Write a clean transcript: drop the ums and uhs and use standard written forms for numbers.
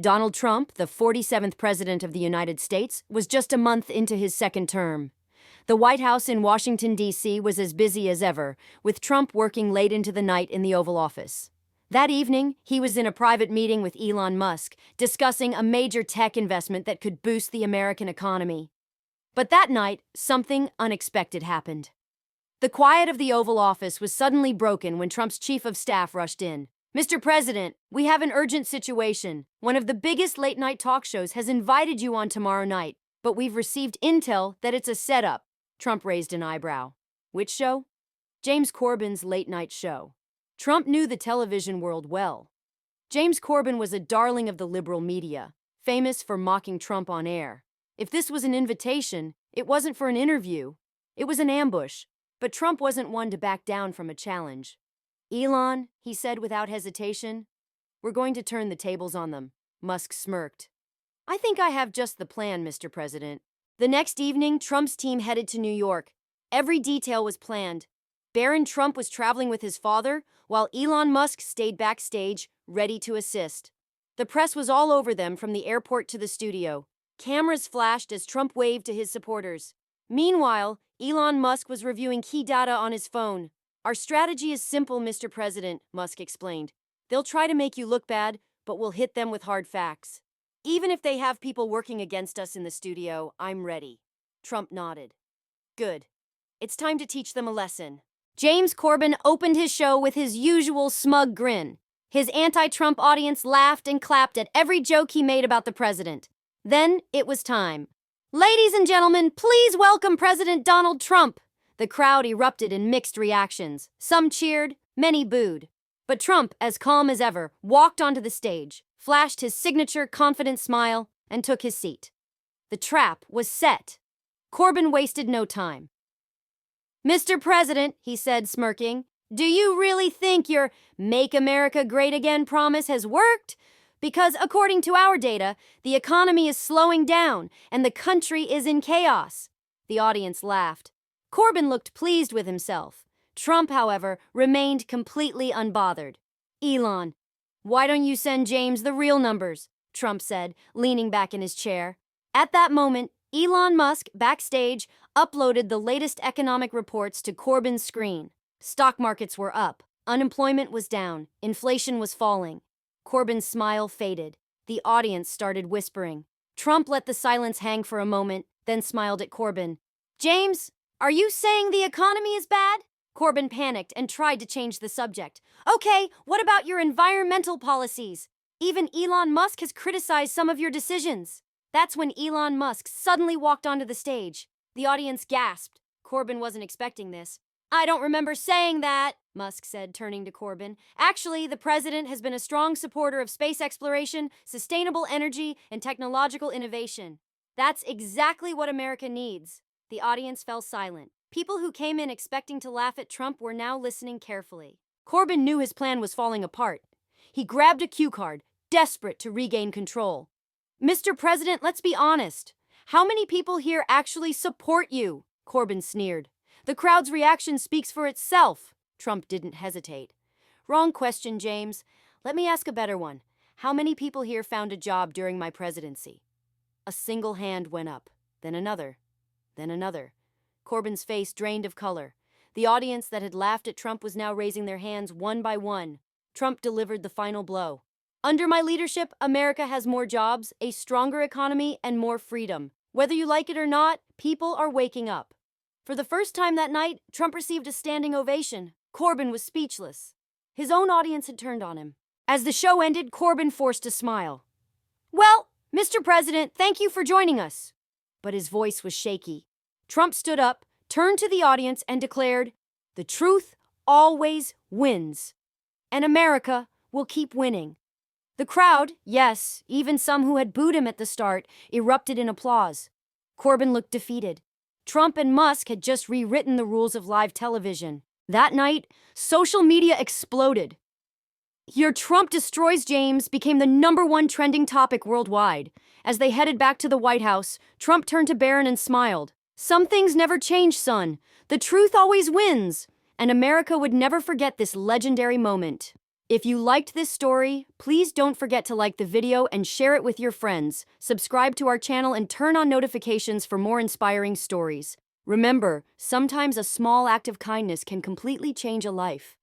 Donald Trump, the 47th President of the United States, was just a month into his second term. The White House in Washington, D.C. was as busy as ever, with Trump working late into the night in the Oval Office. That evening, he was in a private meeting with Elon Musk, discussing a major tech investment that could boost the American economy. But that night, something unexpected happened. The quiet of the Oval Office was suddenly broken when Trump's chief of staff rushed in. "Mr. President, we have an urgent situation. One of the biggest late-night talk shows has invited you on tomorrow night, but we've received intel that it's a setup." Trump raised an eyebrow. "Which show?" "James Corbin's late-night show." Trump knew the television world well. James Corbin was a darling of the liberal media, famous for mocking Trump on air. If this was an invitation, it wasn't for an interview. It was an ambush, but Trump wasn't one to back down from a challenge. "Elon," he said without hesitation, "we're going to turn the tables on them." Musk smirked. "I think I have just the plan, Mr. President." The next evening, Trump's team headed to New York. Every detail was planned. Barron Trump was traveling with his father, while Elon Musk stayed backstage, ready to assist. The press was all over them from the airport to the studio. Cameras flashed as Trump waved to his supporters. Meanwhile, Elon Musk was reviewing key data on his phone. "Our strategy is simple, Mr. President," Musk explained. "They'll try to make you look bad, but we'll hit them with hard facts. Even if they have people working against us in the studio, I'm ready." Trump nodded. "Good. It's time to teach them a lesson." James Corbin opened his show with his usual smug grin. His anti-Trump audience laughed and clapped at every joke he made about the president. Then it was time. "Ladies and gentlemen, please welcome President Donald Trump." The crowd erupted in mixed reactions. Some cheered, many booed. But Trump, as calm as ever, walked onto the stage, flashed his signature confident smile, and took his seat. The trap was set. Corbin wasted no time. "Mr. President," he said, smirking, "do you really think your 'Make America Great Again' promise has worked? Because according to our data, the economy is slowing down and the country is in chaos." The audience laughed. Corbin looked pleased with himself. Trump, however, remained completely unbothered. "Elon, why don't you send James the real numbers?" Trump said, leaning back in his chair. At that moment, Elon Musk, backstage, uploaded the latest economic reports to Corbin's screen. Stock markets were up, unemployment was down, inflation was falling. Corbin's smile faded. The audience started whispering. Trump let the silence hang for a moment, then smiled at Corbin. "James, are you saying the economy is bad?" Corbin panicked and tried to change the subject. "Okay, what about your environmental policies? Even Elon Musk has criticized some of your decisions." That's when Elon Musk suddenly walked onto the stage. The audience gasped. Corbin wasn't expecting this. "I don't remember saying that," Musk said, turning to Corbin. "Actually, the president has been a strong supporter of space exploration, sustainable energy, and technological innovation. That's exactly what America needs." The audience fell silent. People who came in expecting to laugh at Trump were now listening carefully. Corbin knew his plan was falling apart. He grabbed a cue card, desperate to regain control. "Mr. President, let's be honest. How many people here actually support you?" Corbin sneered. "The crowd's reaction speaks for itself." Trump didn't hesitate. "Wrong question, James. Let me ask a better one. How many people here found a job during my presidency?" A single hand went up, then another, then another. Corbin's face drained of color. The audience that had laughed at Trump was now raising their hands one by one. Trump delivered the final blow. "Under my leadership, America has more jobs, a stronger economy, and more freedom. Whether you like it or not, people are waking up." For the first time that night, Trump received a standing ovation. Corbin was speechless. His own audience had turned on him. As the show ended, Corbin forced a smile. "Well, Mr. President, thank you for joining us." But his voice was shaky. Trump stood up, turned to the audience, and declared, "The truth always wins. And America will keep winning." The crowd, yes, even some who had booed him at the start, erupted in applause. Corbin looked defeated. Trump and Musk had just rewritten the rules of live television. That night, social media exploded. "Your Trump destroys James" became the #1 trending topic worldwide. As they headed back to the White House, Trump turned to Barron and smiled. "Some things never change, son. The truth always wins." And America would never forget this legendary moment. If you liked this story, please don't forget to like the video and share it with your friends. Subscribe to our channel and turn on notifications for more inspiring stories. Remember, sometimes a small act of kindness can completely change a life.